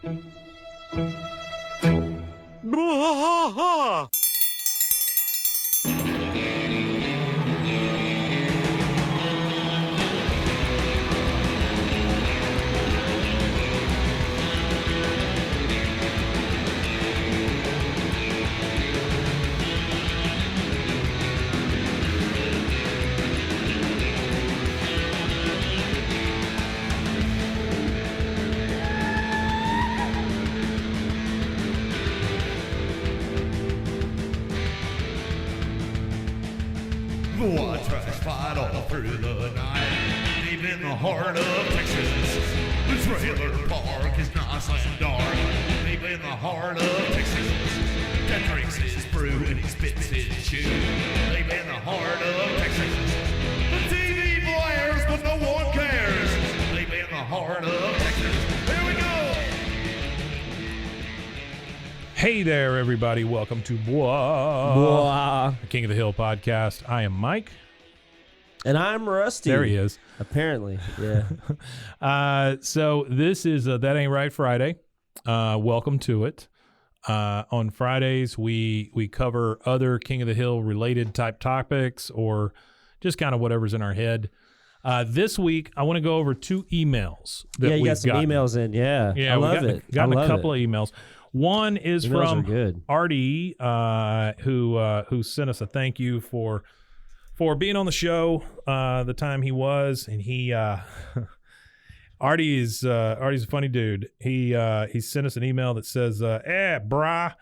Bwaaa! Bwaaa trash fight all through the night, deep in the heart of Texas. The trailer park is nice and dark, deep in the heart of Texas. That drinks his brew and he spits his chew, deep in the heart of Texas. The TV blares, but no one cares, deep in the heart of Texas. Here we go! Hey there, everybody. Welcome to Bwaaa, Bwaaa. the King of the Hill podcast. I am Mike. And I'm Rusty. There he is. Apparently, yeah. So this is That Ain't Right Friday. Welcome to it. On Fridays, we cover other King of the Hill related type topics or just kind of whatever's in our head. This week, I want to go over two emails that Yeah, you we've got some gotten. emails in. Yeah, Yeah, I we love it. Gotten I a love couple it. of emails. One is Emails are from good. Artie, who sent us a thank you for being on the show the time he was, and he Artie's a funny dude. He sent us an email that says, Bwaaa,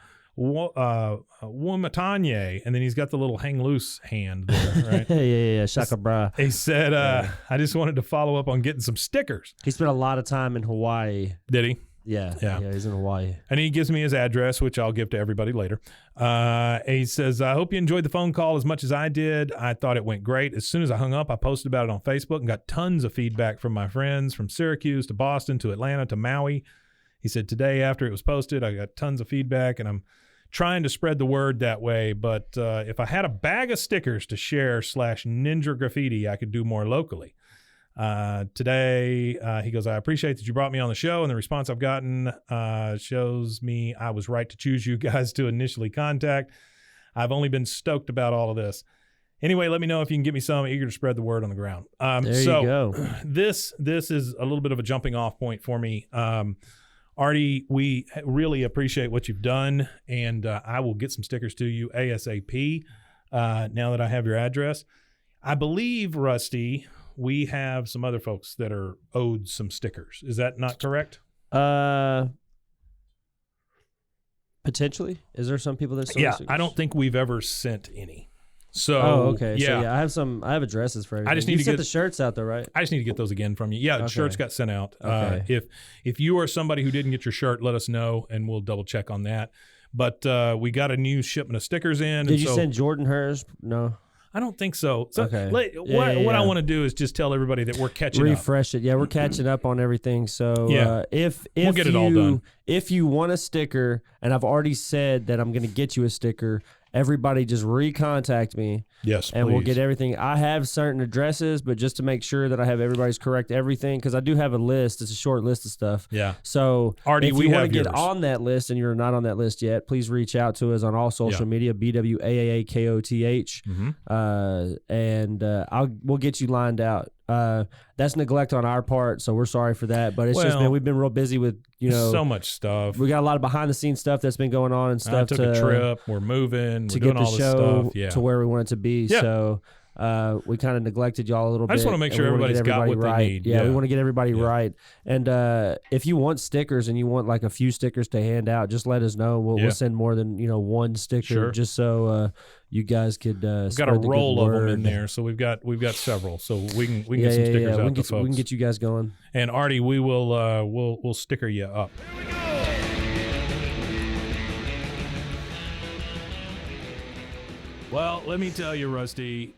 Womatanye, and then he's got the little hang loose hand there, right? yeah. Shaka bra. He said, I just wanted to follow up on getting some stickers. He spent a lot of time in Hawaii. Did he? Yeah, he's in Hawaii. And he gives me his address, which I'll give to everybody later. He says, I hope you enjoyed the phone call as much as I did. I thought it went great. As soon as I hung up, I posted about it on Facebook and got tons of feedback from my friends from Syracuse to Boston to Atlanta to Maui. He said, today after it was posted, I got tons of feedback, and I'm trying to spread the word that way. But if I had a bag of stickers to share / ninja graffiti, I could do more locally. Today, he goes, I appreciate that you brought me on the show, and the response I've gotten shows me I was right to choose you guys to initially contact. I've only been stoked about all of this. Anyway, let me know if you can get me some. Eager to spread the word on the ground. There you go. This is a little bit of a jumping off point for me. Artie, we really appreciate what you've done, and I will get some stickers to you ASAP now that I have your address. I believe, Rusty, we have some other folks that are owed some stickers. Is that not correct? Potentially. Is there some people that still have stickers? I don't think we've ever sent any. So, okay. Yeah. So, I have addresses for everything. I just need you to sent get the shirts out though, right? I just need to get those again from you. Yeah, the Okay. shirts got sent out. Okay. If you are somebody who didn't get your shirt, let us know, and we'll double check on that. But we got a new shipment of stickers in. Did you send Jordan hers? No. I don't think so. Okay. What I want to do is just tell everybody that we're catching up. Refresh it. Yeah, we're catching up on everything. So Yeah. if We'll get it all done. If you want a sticker, and I've already said that I'm going to get you a sticker, everybody just recontact me. Yes, and we'll please. get everything. I have certain addresses, but just to make sure that I have everybody's correct everything, because I do have a list. It's a short list of stuff. Yeah. So Artie, if we you want have to get yours. on that list and you're not on that list yet, please reach out to us on all social media, BWAAKOTH, and we'll get you lined out. That's neglect on our part, so we're sorry for that. But it's just been, we've been real busy with, so much stuff. We got a lot of behind the scenes stuff that's been going on and I stuff. took a trip. We're moving. to We're get doing the all this show stuff. Yeah. to where we want it to be. Yeah. So we kind of neglected y'all a little bit. I just want to make and sure we wanna everybody's get got everybody what right. they need. Yeah, we want to get everybody Yeah. right. And if you want stickers and you want like a few stickers to hand out, just let us know. We'll send more than one sticker, Sure. just so you guys could. We've got a roll of them in there, so we've got several, so we can get some stickers out to folks. We can get you guys going. And Artie, we will we'll sticker you up. Well, let me tell you, Rusty,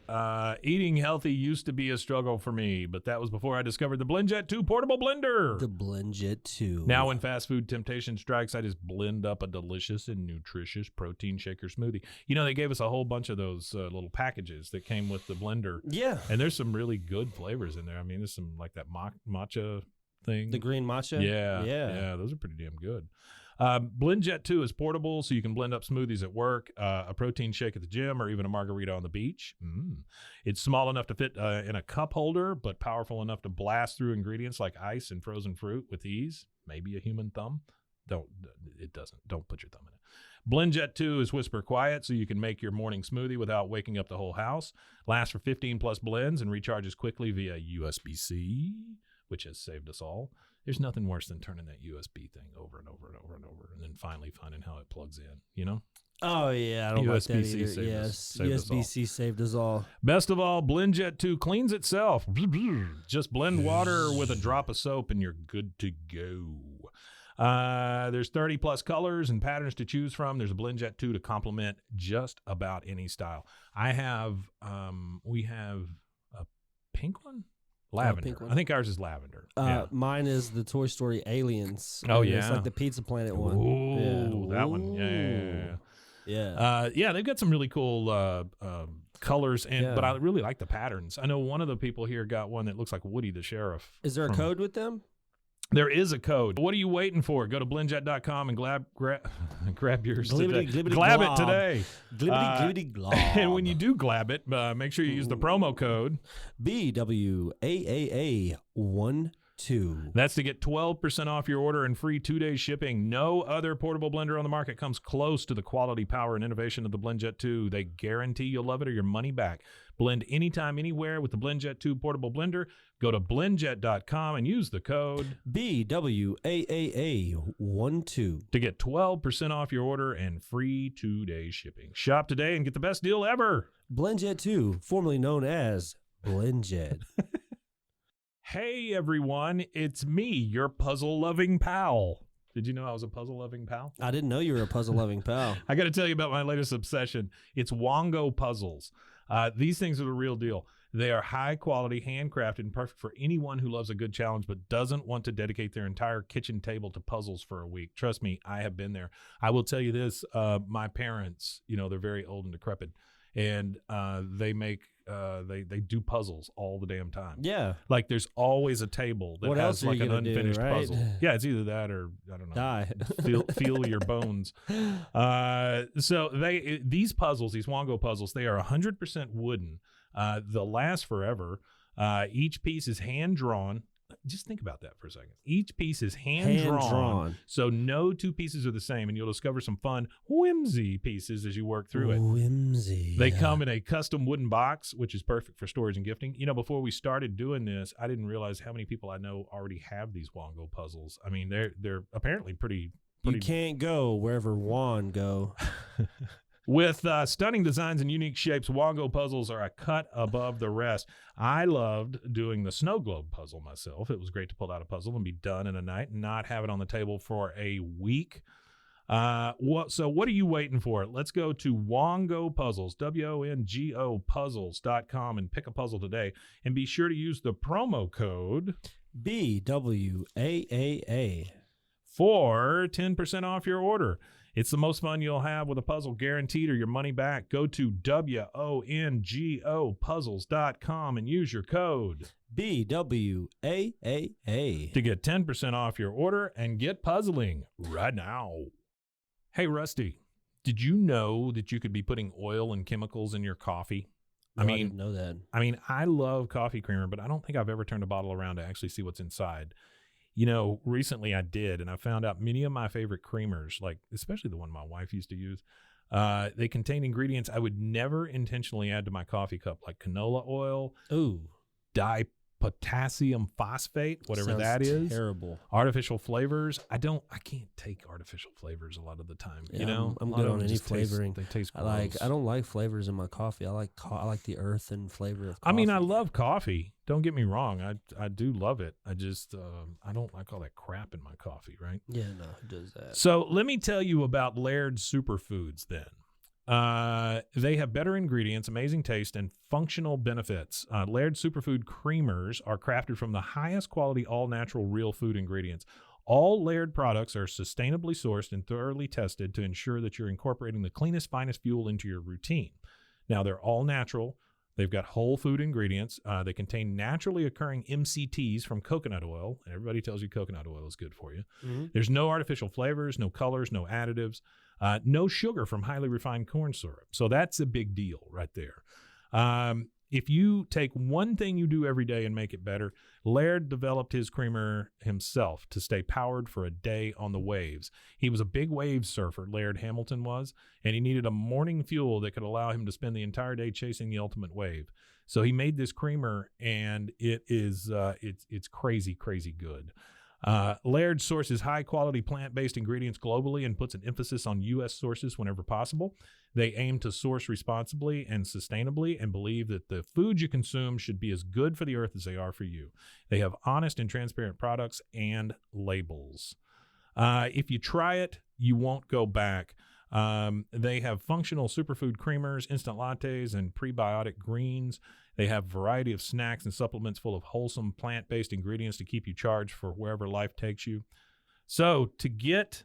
eating healthy used to be a struggle for me, but that was before I discovered the BlendJet 2 portable blender. The BlendJet 2. Now when fast food temptation strikes, I just blend up a delicious and nutritious protein shaker smoothie. They gave us a whole bunch of those little packages that came with the blender. Yeah. And there's some really good flavors in there. I mean, there's some like that matcha thing. The green matcha? Yeah. Those are pretty damn good. BlendJet 2 is portable, so you can blend up smoothies at work, a protein shake at the gym, or even a margarita on the beach. It's small enough to fit in a cup holder, but powerful enough to blast through ingredients like ice and frozen fruit with ease. Maybe a human thumb. Don't put your thumb in it. BlendJet 2 is whisper quiet, so you can make your morning smoothie without waking up the whole house. Lasts for 15 plus blends and recharges quickly via USB-C, which has saved us all. There's nothing worse than turning that USB thing over and over and over and over, and then finally finding how it plugs in, you know? Oh, yeah. I don't like that USB-C either. Yes. USB-C saved us all. Best of all, BlendJet 2 cleans itself. Just blend water with a drop of soap, and you're good to go. There's 30 plus colors and patterns to choose from. There's a BlendJet 2 to complement just about any style. We have a pink one? Lavender. Pink one. I think ours is lavender. Mine is the Toy Story Aliens. Oh, yeah. It's like the Pizza Planet one. Ooh, that one. Yeah. They've got some really cool colors, but I really like the patterns. I know one of the people here got one that looks like Woody the Sheriff. Is there a code with them? There is a code. What are you waiting for? Go to blendjet.com and grab yours today. Glab it today. Glibbity glob. And when you do glab it, make sure you use the promo code BWAAA12. That's to get 12% off your order and free 2-day shipping. No other portable blender on the market comes close to the quality, power, and innovation of the BlendJet 2. They guarantee you'll love it or your money back. Blend anytime, anywhere with the BlendJet 2 portable blender. Go to blendjet.com and use the code BWAAA12 to get 12% off your order and free 2-day shipping. Shop today and get the best deal ever. BlendJet 2, formerly known as BlendJet. Hey everyone, it's me, your puzzle-loving pal. Did you know I was a puzzle-loving pal? I didn't know you were a puzzle-loving pal. I got to tell you about my latest obsession. It's Wongo puzzles. These things are the real deal. They are high quality, handcrafted, and perfect for anyone who loves a good challenge but doesn't want to dedicate their entire kitchen table to puzzles for a week. Trust me, I have been there. I will tell you this, my parents, they're very old and decrepit, and they make they do puzzles all the damn time. Yeah. Like there's always a table that has like an unfinished puzzle. Yeah, it's either that or I don't know. Die. feel your bones. So these puzzles, these Wongo puzzles, they are 100% wooden. They'll last forever. Each piece is hand drawn. Just think about that for a second. Each piece is hand drawn, so no two pieces are the same, and you'll discover some fun whimsy pieces as you work through it. Whimsy. They come in a custom wooden box, which is perfect for storage and gifting. Before we started doing this, I didn't realize how many people I know already have these Wongo puzzles. I mean, they're apparently pretty. You can't go wherever Juan go. With stunning designs and unique shapes, Wongo puzzles are a cut above the rest. I loved doing the snow globe puzzle myself. It was great to pull out a puzzle and be done in a night and not have it on the table for a week. So what are you waiting for? Let's go to Wongo Puzzles, WONGO puzzles.com, and pick a puzzle today. And be sure to use the promo code BWAAA for 10% off your order. It's the most fun you'll have with a puzzle, guaranteed, or your money back. Go to WONGO puzzles.com and use your code BWAAA to get 10% off your order and get puzzling right now. Hey, Rusty, did you know that you could be putting oil and chemicals in your coffee? No, I didn't know that. I mean, I love coffee creamer, but I don't think I've ever turned a bottle around to actually see what's inside. Recently I did, and I found out many of my favorite creamers, like especially the one my wife used to use, they contain ingredients I would never intentionally add to my coffee cup, like canola oil, dipotassium phosphate, whatever that is. Terrible. Artificial flavors. I can't take artificial flavors a lot of the time. Yeah, I'm good on any flavoring. They taste gross. I don't like flavors in my coffee. I like the earth and flavor of coffee. I mean, I love coffee. Don't get me wrong. I do love it. I just I don't like all that crap in my coffee, right? Yeah, no, who does that? So let me tell you about Laird Superfoods then. They have better ingredients, amazing taste, and functional benefits. Laird Superfood creamers are crafted from the highest quality, all-natural, real food ingredients. All Laird products are sustainably sourced and thoroughly tested to ensure that you're incorporating the cleanest, finest fuel into your routine. Now, they're all natural, They've got whole food ingredients. They contain naturally occurring MCTs from coconut oil. And everybody tells you coconut oil is good for you. Mm-hmm. There's no artificial flavors, no colors, no additives, no sugar from highly refined corn syrup. So that's a big deal right there. If you take one thing you do every day and make it better, Laird developed his creamer himself to stay powered for a day on the waves. He was a big wave surfer, Laird Hamilton was, and he needed a morning fuel that could allow him to spend the entire day chasing the ultimate wave. So he made this creamer, and it is it's crazy, crazy good. Laird sources high-quality plant-based ingredients globally and puts an emphasis on U.S. sources whenever possible. They aim to source responsibly and sustainably and believe that the foods you consume should be as good for the earth as they are for you. They have honest and transparent products and labels. If you try it, you won't go back. They have functional superfood creamers, instant lattes, and prebiotic greens. They have a variety of snacks and supplements full of wholesome plant-based ingredients to keep you charged for wherever life takes you. So to get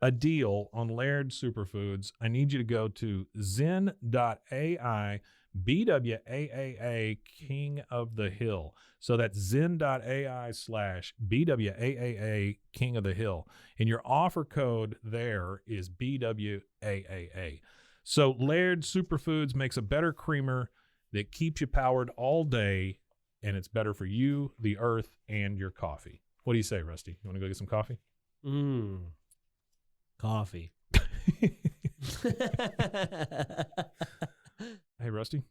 a deal on Laird Superfoods, I need you to go to zen.ai, BWAAA, King of the Hill. So that's zen.ai/BWAAA, King of the Hill. And your offer code there is BWAAA. So Laird Superfoods makes a better creamer that keeps you powered all day, and it's better for you, the earth, and your coffee. What do you say, Rusty? You want to go get some coffee? Coffee. Hey, Rusty.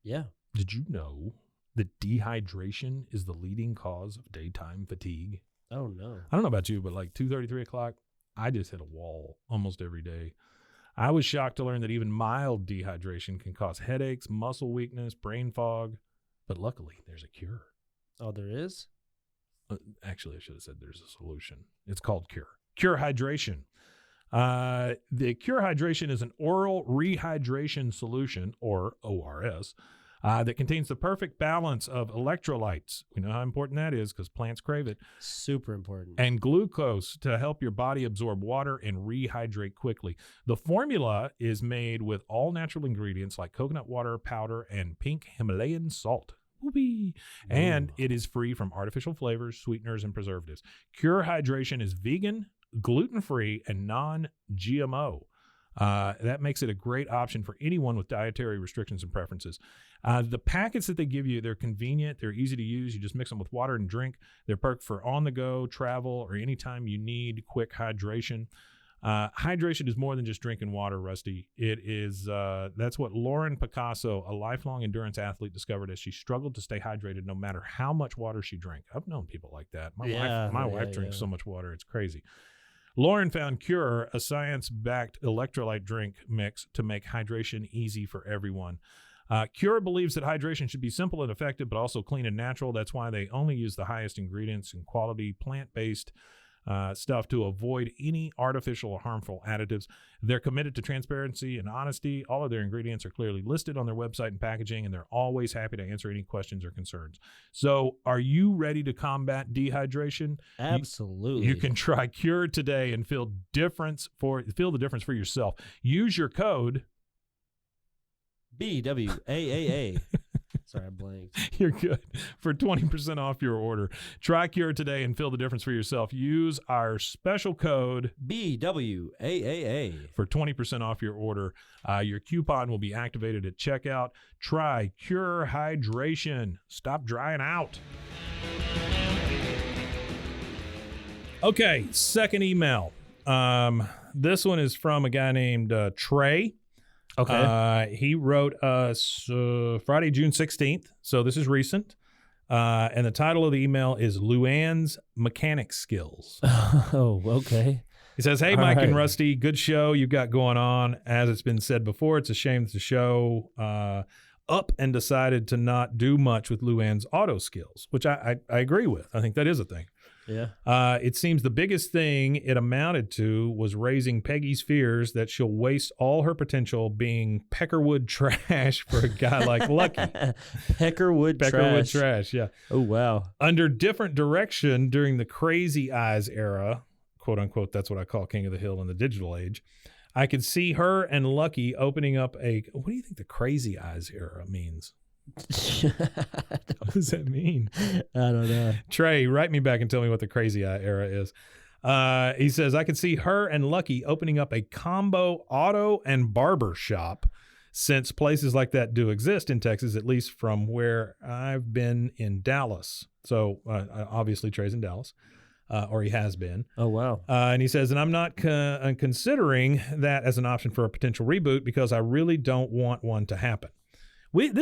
Yeah. Did you know that dehydration is the leading cause of daytime fatigue? Oh, no. I don't know about you, but like 2:30, 3 o'clock, I just hit a wall almost every day. I was shocked to learn that even mild dehydration can cause headaches, muscle weakness, brain fog. But luckily, there's a cure. Oh, there is? Actually, I should have said there's a solution. It's called Cure. Cure Hydration. The Cure Hydration is an oral rehydration solution, or ORS, that contains the perfect balance of electrolytes. We know how important that is because plants crave it. Super important. And glucose to help your body absorb water and rehydrate quickly. The formula is made with all natural ingredients like coconut water, powder, and pink Himalayan salt. Whoopee. And it is free from artificial flavors, sweeteners, and preservatives. Cure Hydration is vegan, gluten-free, and non-GMO. That makes it a great option for anyone with dietary restrictions and preferences. The packets that they give you, they're convenient. They're easy to use. You just mix them with water and drink. They're perfect for on-the-go, travel, or anytime you need quick hydration. Hydration is more than just drinking water, Rusty. It is, that's what Lauren Picasso, a lifelong endurance athlete, discovered as she struggled to stay hydrated no matter how much water she drank. I've known people like that. My wife drinks so much water, it's crazy. Lauren found Cure, a science-backed electrolyte drink mix to make hydration easy for everyone. Cure believes that hydration should be simple and effective, but also clean and natural. That's why they only use the highest ingredients and quality plant-based stuff to avoid any artificial or harmful additives. They're committed to transparency and honesty. All of their ingredients are clearly listed on their website and packaging, and they're always happy to answer any questions or concerns. So are you ready to combat dehydration? Absolutely. You can try Cure today and feel the difference for yourself. Use your code BWAAA. Sorry, I blanked. You're good. For 20% off your order. Try Cure today and feel the difference for yourself. Use our special code BWAAA for 20% off your order. Your coupon will be activated at checkout. Try Cure Hydration. Stop drying out. Okay, second email. This one is from a guy named Trey. Okay. He wrote us Friday, June 16th. So this is recent. And the title of the email is Luann's Mechanic Skills. Oh, okay. He says, hey, Mike and Rusty, good show you've got going on. As it's been said before, it's a shame that the show up and decided to not do much with Luann's auto skills, which I agree with. I think that is a thing. Yeah. It seems the biggest thing it amounted to was raising Peggy's fears that she'll waste all her potential being peckerwood trash for a guy like Lucky. Peckerwood trash, yeah. Oh, wow. Under different direction during the crazy eyes era, quote unquote, that's what I call King of the Hill in the digital age, I could see her and Lucky opening up a. What do you think the Crazy Eyes era means? What does that mean? I don't know. Trey, write me back and tell me what the Crazy Eye era is. He says, I could see her and Lucky opening up a combo auto and barber shop, since places like that do exist in Texas, at least from where I've been in Dallas. So obviously Trey's in Dallas, or he has been. Oh, wow. And he says, and I'm not considering that as an option for a potential reboot because I really don't want one to happen. We get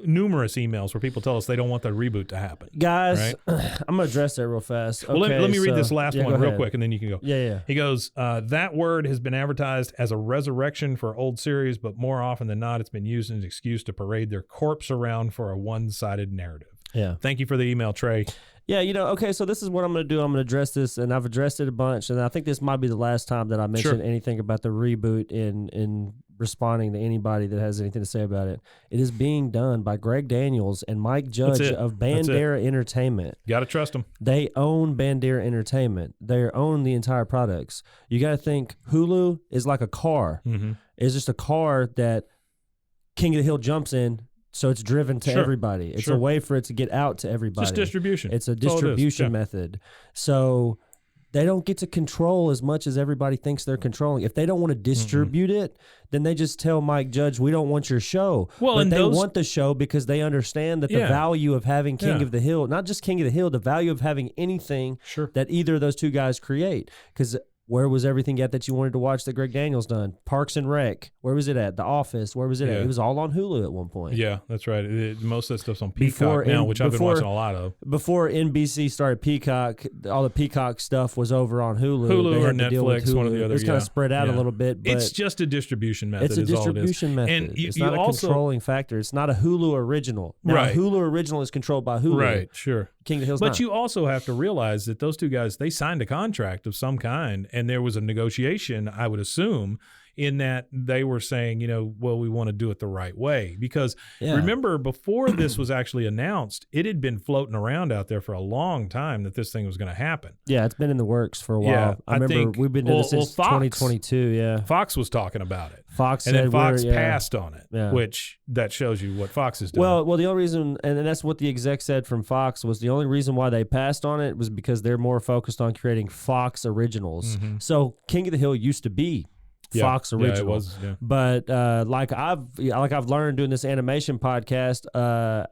numerous emails where people tell us they don't want the reboot to happen. Guys, right? I'm going to address that real fast. Well, okay, let me read this last one real quick, and then you can go. Yeah. He goes, that word has been advertised as a resurrection for old series, but more often than not, it's been used as an excuse to parade their corpse around for a one-sided narrative. Yeah. Thank you for the email, Trey. Yeah, okay, so this is what I'm going to do. I'm going to address this, and I've addressed it a bunch, and I think this might be the last time that I mention anything about the reboot in responding to anybody that has anything to say about it. It is being done by Greg Daniels and Mike Judge of Bandera Entertainment. Got to trust them. They own Bandera Entertainment. They own the entire products. You got to think Hulu is like a car. Mm-hmm. It's just a car that King of the Hill jumps in, so it's driven to everybody. It's a way for it to get out to everybody. Just distribution. It's a distribution method. So they don't get to control as much as everybody thinks they're controlling. If they don't want to distribute it, then they just tell Mike Judge, we don't want your show. Well, but they want the show because they understand that the value of having King of the Hill, not just King of the Hill, the value of having anything that either of those two guys create. Because where was everything at that you wanted to watch that Greg Daniels done? Parks and Rec. Where was it at? The Office. Where was it at? It was all on Hulu at one point. Yeah, that's right. Most of that stuff's on Peacock now, which I've been watching a lot of. Before NBC started Peacock, all the Peacock stuff was over on Hulu. Hulu or Netflix, one or the other. It's kind of spread out a little bit. But it's just a distribution method. It's a distribution method. And it's not a controlling factor. It's not a Hulu original. Now, Hulu original is controlled by Hulu. Right, sure. King of the Hill's But not. you also have to realize that those two guys, they signed a contract of some kind, and there was a negotiation, I would assume, in that they were saying, well, we want to do it the right way. Because remember, before this was actually announced, it had been floating around out there for a long time that this thing was going to happen. Yeah, it's been in the works for a while. Yeah, I remember we've been doing this since Fox, 2022, yeah. Fox was talking about it. Fox and said then Fox passed on it, which that shows you what Fox is doing. Well, the only reason, and that's what the exec said from Fox, was the only reason why they passed on it was because they're more focused on creating Fox originals. Mm-hmm. So King of the Hill used to be Fox original. Yeah, it was, But like I've learned doing this animation podcast,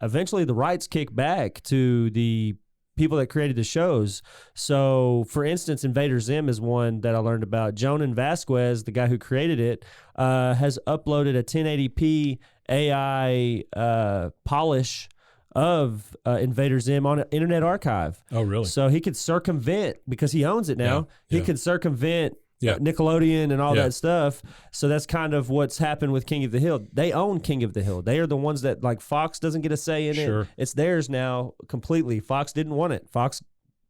eventually the rights kick back to the people that created the shows. So, for instance, Invader Zim is one that I learned about. Jonan Vasquez, the guy who created it, has uploaded a 1080p AI polish of Invader Zim on Internet Archive. Oh, really? So he could circumvent, because he owns it now, he could circumvent Nickelodeon and all that stuff. So that's kind of what's happened with King of the Hill. They own King of the Hill. They are the ones that, like, Fox doesn't get a say in it. It's theirs now completely. Fox didn't want it. Fox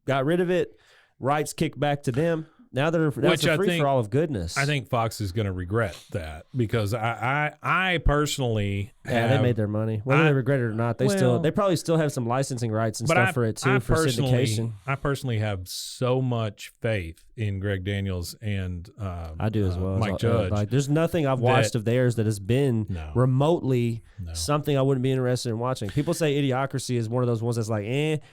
got rid of it. Rights kicked back to them. Now they're free for all of goodness. I think Fox is going to regret that, because I personally they made their money. Whether they regret it or not, they probably still have some licensing rights and stuff for it too, for syndication. I personally have so much faith in Greg Daniels and I do as well. Mike Judge. Like, there's nothing I've watched of theirs that has been remotely something I wouldn't be interested in watching. People say Idiocracy is one of those ones that's like,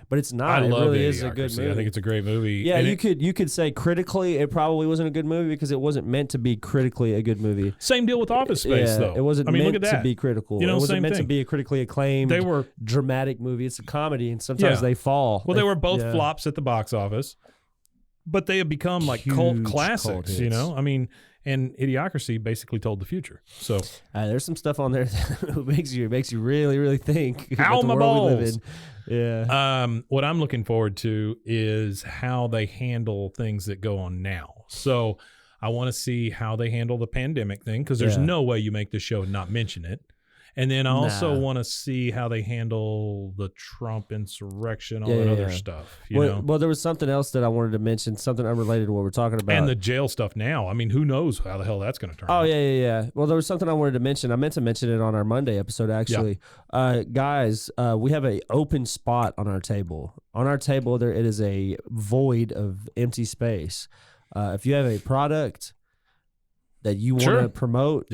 but it's not. It really is a good movie. I think it's a great movie. Yeah, you could say critically it probably wasn't a good movie because it wasn't meant to be critically a good movie. Same deal with Office Space, though. It wasn't meant to be critical. It wasn't meant to be a critically acclaimed dramatic movie. It's a comedy, and sometimes they fall. Well, they were both flops at the box office, but they have become like cult classics, I mean, and Idiocracy basically told the future. So there's some stuff on there that makes you really, really think about the world we live in. Yeah. What I'm looking forward to is how they handle things that go on now. So I want to see how they handle the pandemic thing, because there's no way you make the show and not mention it. And then I also want to see how they handle the Trump insurrection, all that other stuff. Well, there was something else that I wanted to mention, something unrelated to what we're talking about. And the jail stuff now. I mean, who knows how the hell that's going to turn out. Oh, yeah. Well, there was something I wanted to mention. I meant to mention it on our Monday episode, actually. Yeah. Guys, we have an open spot on our table. On our table, it is a void of empty space. if you have a product that you want to promote,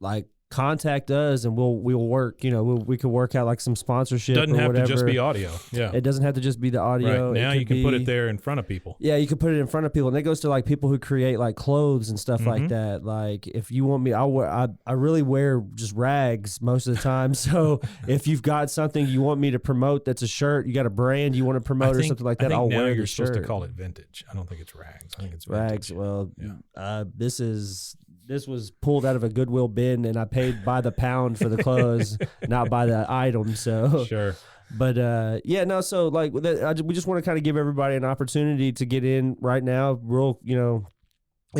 like contact us and we'll work. We could work out like some sponsorship. Doesn't or have whatever. to just be audio. Yeah, it doesn't have to just be the audio. Right. Now you can put it there in front of people. Yeah, you can put it in front of people, and that goes to like people who create like clothes and stuff like that. Like if you want me, I really wear just rags most of the time. So if you've got something you want me to promote, that's a shirt, you got a brand you want to promote or something like that, I'll wear you're the shirt. supposed to call it vintage. I don't think it's rags. I think it's vintage. Rags. Well, this was pulled out of a Goodwill bin, and I paid by the pound for the clothes, not by the item. So sure. But so like we just want to kind of give everybody an opportunity to get in right now. It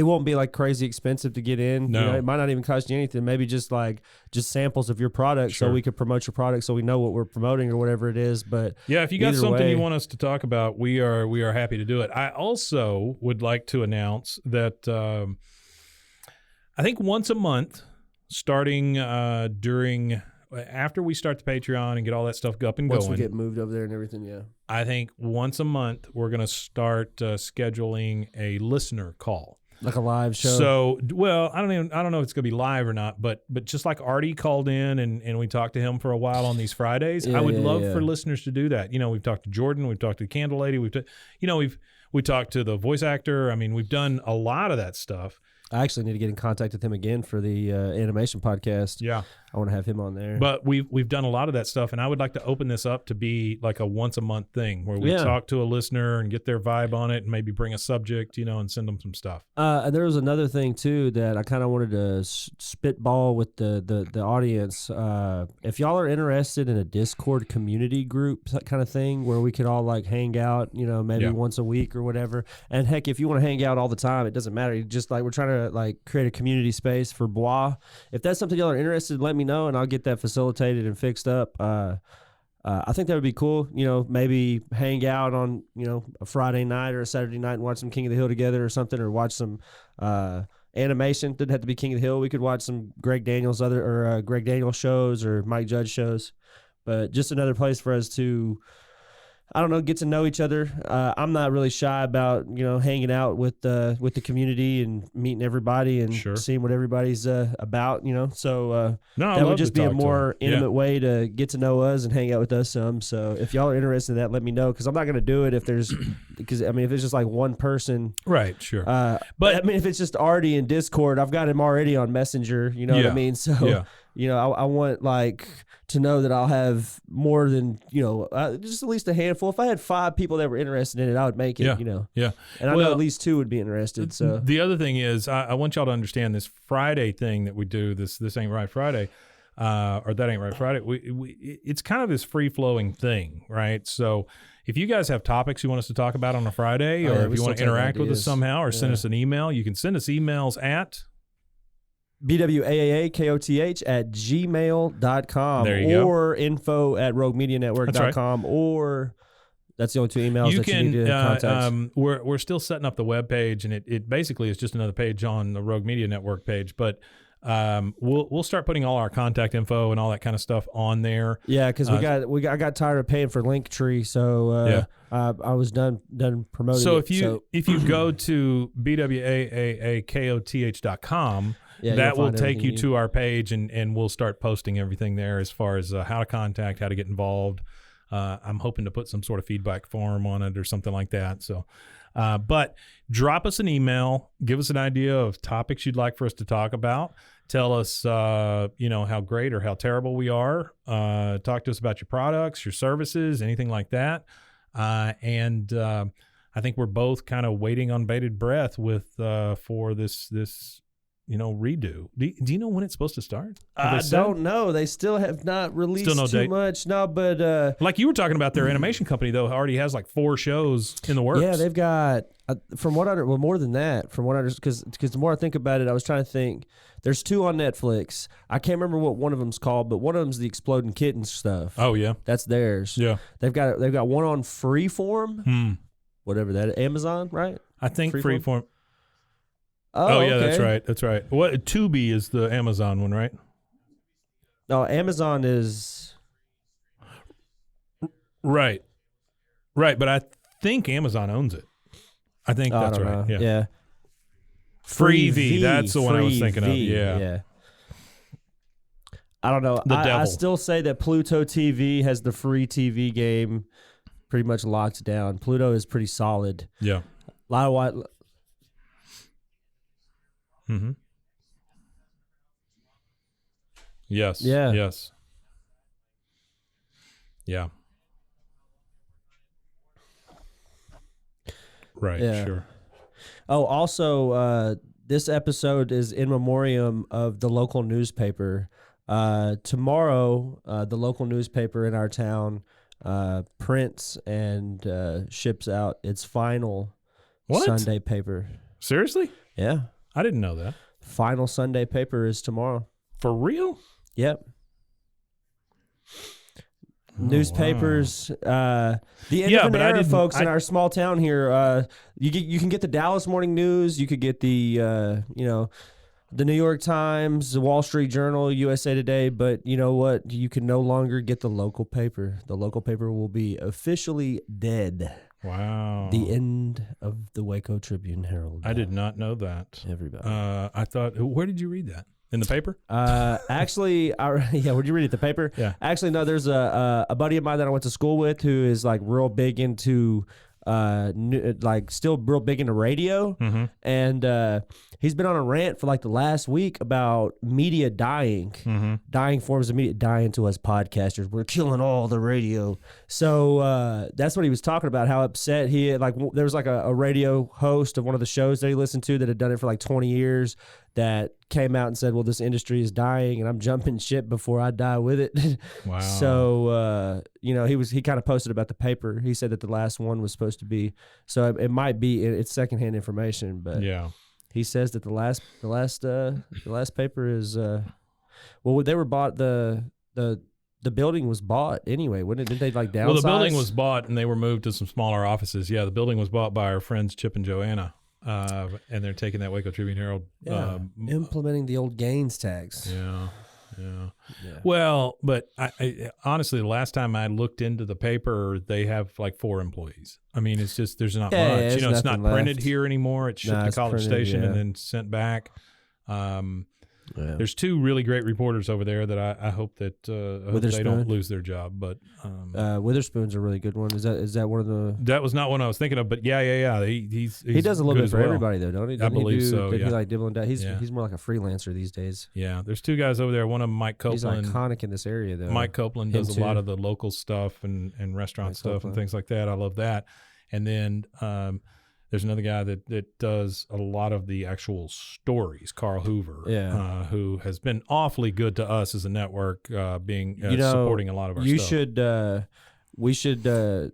won't be like crazy expensive to get in. No. It might not even cost you anything. Maybe just samples of your product, so we could promote your product, so we know what we're promoting or whatever it is. But yeah, if you got something you want us to talk about, we are happy to do it. I also would like to announce that I think once a month, starting after we start the Patreon and get all that stuff up and once going, we get moved over there and everything, yeah. I think once a month we're going to start scheduling a listener call, like a live show. So, well, I don't know if it's going to be live or not, but just like Artie called in and we talked to him for a while on these Fridays, I would love for listeners to do that. We've talked to Jordan, we've talked to the Candle Lady, we talked to the voice actor. I mean, we've done a lot of that stuff. I actually need to get in contact with him again for the animation podcast. Yeah. I want to have him on there. But we've done a lot of that stuff, and I would like to open this up to be like a once a month thing where we talk to a listener and get their vibe on it and maybe bring a subject, and send them some stuff. And there was another thing too that I kind of wanted to spitball with the audience. If y'all are interested in a Discord community group kind of thing where we could all like hang out, maybe once a week or whatever. And heck, if you want to hang out all the time, it doesn't matter. Just like we're trying to like create a community space for Bwaaa. If that's something y'all are interested in, let me know and I'll get that facilitated and fixed up. I think that would be cool. Maybe hang out on, a Friday night or a Saturday night and watch some King of the Hill together or something, or watch some animation. Didn't have to be King of the Hill. We could watch some Greg Daniels shows or Mike Judge shows, but just another place for us to, I don't know, get to know each other. I'm not really shy about, hanging out with the community and meeting everybody and seeing what everybody's about, So that would just be a more intimate way to get to know us and hang out with us some. So if y'all are interested in that, let me know, because I'm not going to do it if it's just like one person. Right, sure. But if it's just Artie in Discord, I've got him already on Messenger, you know what I mean? So, I want like to know that I'll have more than, just at least a handful. If I had 5 people that were interested in it, I would make it, Yeah. And I know at least 2 would be interested. So the other thing is, I want y'all to understand this Friday thing that we do, this Ain't Right Friday, or That Ain't Right Friday. It's kind of this free-flowing thing, right? So if you guys have topics you want us to talk about on a Friday, or if you want to interact with us somehow, or send us an email, you can send us emails at bwaakoth@gmail.com. There you or info@roguemedianetwork.com, or that's the only 2 emails you need to contact. We're still setting up the web page, and it basically is just another page on the Rogue Media Network page, but we'll start putting all our contact info and all that kind of stuff on there. Yeah, because I got tired of paying for Linktree, so I was done promoting. So if you go to bwaakoth.com, that will take you to our page, and we'll start posting everything there as far as how to contact, how to get involved. I'm hoping to put some sort of feedback form on it or something like that. So, but drop us an email, give us an idea of topics you'd like for us to talk about. Tell us, how great or how terrible we are. Talk to us about your products, your services, anything like that. And I think we're both kind of waiting on bated breath for this redo. Do you know when it's supposed to start? I don't know. They still have not released too much. No, but like you were talking about, their animation company though already has like 4 shows in the works. Yeah, they've got more than that. From what I understand, because the more I think about it, I was trying to think. There's 2 on Netflix. I can't remember what one of them's called, but one of them's the Exploding Kittens stuff. Oh yeah, that's theirs. Yeah, they've got one on Freeform. Whatever that, Amazon, right? I think Freeform. Oh yeah, okay. That's right. What Tubi is the Amazon one, right? No, Amazon is right. But I think Amazon owns it. I think I that's don't right. know. Yeah. Free V. That's the one I was thinking of. V, Yeah. I don't know. The I devil. still say that Pluto TV has the free TV game pretty much locked down. Pluto is pretty solid. Yeah. A lot of what. Mm-hmm. Yes. Yeah. Yes. Yeah. Right. Yeah. Sure. Oh, also, this episode is in memoriam of the local newspaper. Tomorrow, the local newspaper in our town prints and ships out its final Sunday paper. Seriously? Yeah. I didn't know that. Final Sunday paper is tomorrow. For real? Yep. Newspapers, the end of an era, folks, in our small town here. You can get the Dallas Morning News. You could get the the New York Times, the Wall Street Journal, USA Today. But you know what? You can no longer get the local paper. The local paper will be officially dead. Wow. The end of the Waco Tribune Herald. I did not know that. Everybody. I thought. Where did you read that? In the paper? Actually, would you read it? The paper? Yeah. Actually, no. There's a buddy of mine that I went to school with who is like real big into still real big into radio, and he's been on a rant for like the last week about media dying, dying forms of media dying to us podcasters. We're killing all the radio. So that's what he was talking about. How upset he had, there was like a radio host of one of the shows that he listened to that had done it for like 20 years. That came out and said, well, this industry is dying and I'm jumping ship before I die with it. Wow. So, he kind of posted about the paper. He said that the last one was supposed to be, so it might be, it's secondhand information, but yeah, he says that the last paper is, they were bought, the building was bought anyway. Didn't they downsize? Well, the building was bought and they were moved to some smaller offices. Yeah. The building was bought by our friends Chip and Joanna. And they're taking that Waco Tribune Herald. Implementing the old Gaines tax. Yeah. Well, but I honestly, the last time I looked into the paper, they have like 4 employees. I mean, it's just, there's not much. It's not printed here anymore. It's shipped to College Station and then sent back. There's 2 really great reporters over there that I hope that they don't lose their job. But Witherspoon's a really good one. Is that one of the? That was not one I was thinking of. But yeah. He does a little bit for everybody though, don't he? I believe so. Did he like dibble and die? He's more like a freelancer these days. Yeah, there's 2 guys over there. One of them, Mike Copeland. He's iconic in this area though. Mike Copeland does a lot of the local stuff and restaurant stuff and things like that. I love that. And then there's another guy that does a lot of the actual stories, Carl Hoover, who has been awfully good to us as a network, supporting a lot of our stuff. We should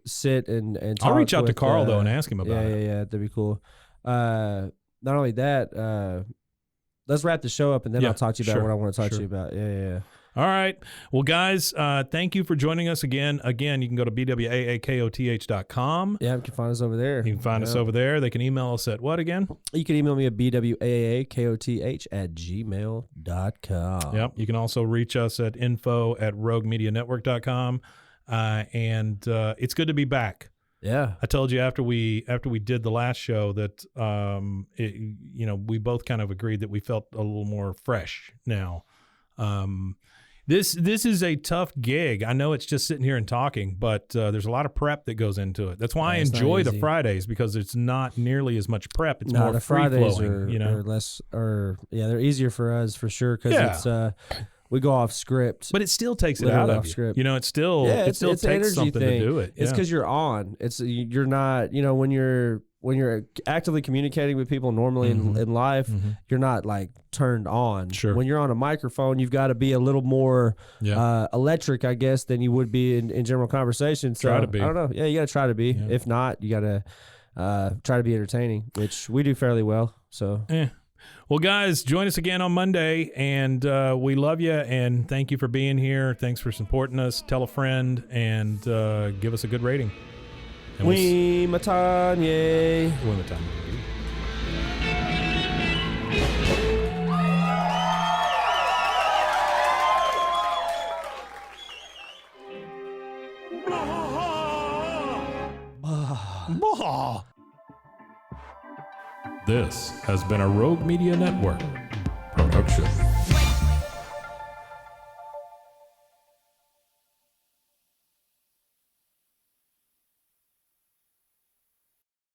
sit and talk. I'll reach out to Carl, though, and ask him about it. Yeah, that'd be cool. Not only that, let's wrap the show up, and then I'll talk to you about what I want to talk to you about. Yeah. All right. Well, guys, thank you for joining us again. Again, you can go to bwaakoth.com. Yeah, you can find us over there. You can find us over there. They can email us at what again? You can email me at bwaakoth@gmail.com. Yep. You can also reach us at info@roguemedianetwork.com. And it's good to be back. Yeah. I told you after we did the last show that we both kind of agreed that we felt a little more fresh now. This is a tough gig. I know it's just sitting here and talking, but there's a lot of prep that goes into it. That's why I enjoy the Fridays, because it's not nearly as much prep. It's more free flowing. Are less, they're easier for us for sure, because it's we go off script, but it still takes it out of you. Script. It still takes something to do it. It's because you're on. You're not. When you're actively communicating with people normally in life, you're not like turned on. Sure. When you're on a microphone, you've got to be a little more electric, I guess, than you would be in general conversation. So try to be. I don't know. Yeah, you got to try to be. Yeah. If not, you got to try to be entertaining, which we do fairly well. So. Well, guys, join us again on Monday, and we love you, and thank you for being here. Thanks for supporting us. Tell a friend, and give us a good rating. We Matanye. We Matanye. Bwaaa. This has been a Rogue Media Network production.